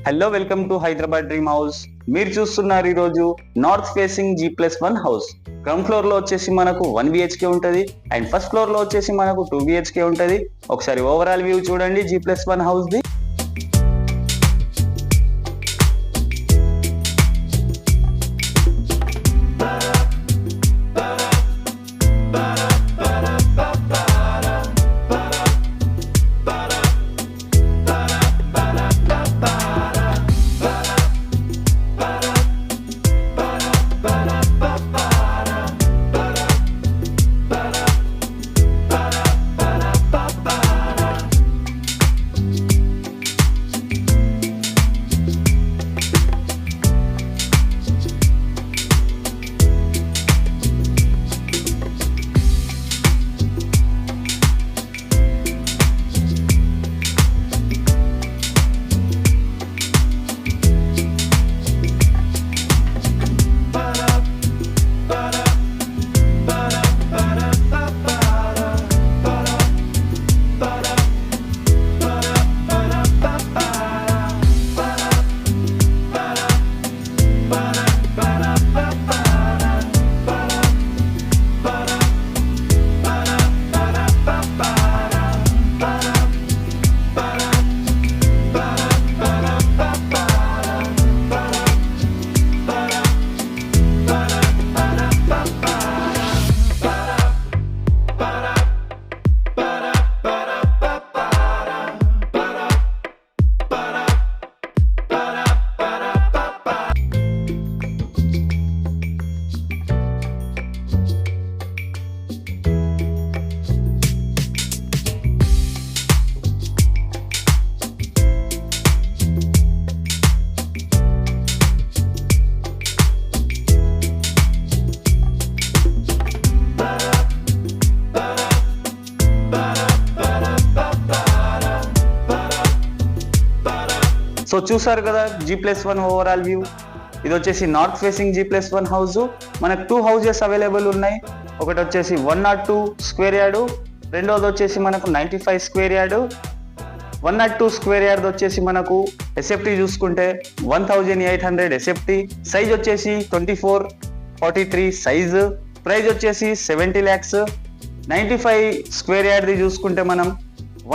Hello, welcome to Hyderabad dream house. మీరు చూస్తున్నారు ఈరోజు north facing G+1 house. Ground floor లో వచ్చేసి మనకు 1 BHK ఉంటది అండ్ ఫస్ట్ ఫ్లోర్ లో వచ్చేసి మనకు 2 BHK ఉంటది. ఒకసారి ఓవరాల్ వ్యూ చూడండి G+1 హౌస్ ది. సో చూసారు కదా G+1 ఓవరాల్ వ్యూ. ఇది వచ్చేసి నార్త్ ఫేసింగ్ G+1 హౌస్. మనకు 2 హౌజెస్ అవైలబుల్ ఉన్నాయి. ఒకటి వచ్చేసి 102 స్క్వేర్ యార్డు, రెండోది వచ్చేసి మనకు 95 స్క్వేర్ యార్డు. 102 స్క్వేర్ యార్డ్ వచ్చేసి మనకు SFT చూసుకుంటే 1800 SFT. సైజ్ వచ్చేసి 2443 సైజు. ప్రైస్ వచ్చేసి 70 lakhs. 95 స్క్వేర్ యార్డ్ది చూసుకుంటే మనం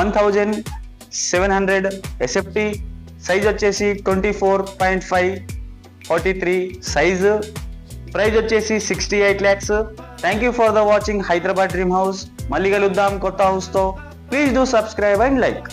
1700 SFT. సైజ్ వచ్చేసి 24.5 43 సైజు. ప్రైస్ వచ్చేసి 68 lakhs. Thank you for the watching Hyderabad dream house. మళ్ళీ కలుద్దాం కొత్త హౌస్తో. Please do subscribe and like.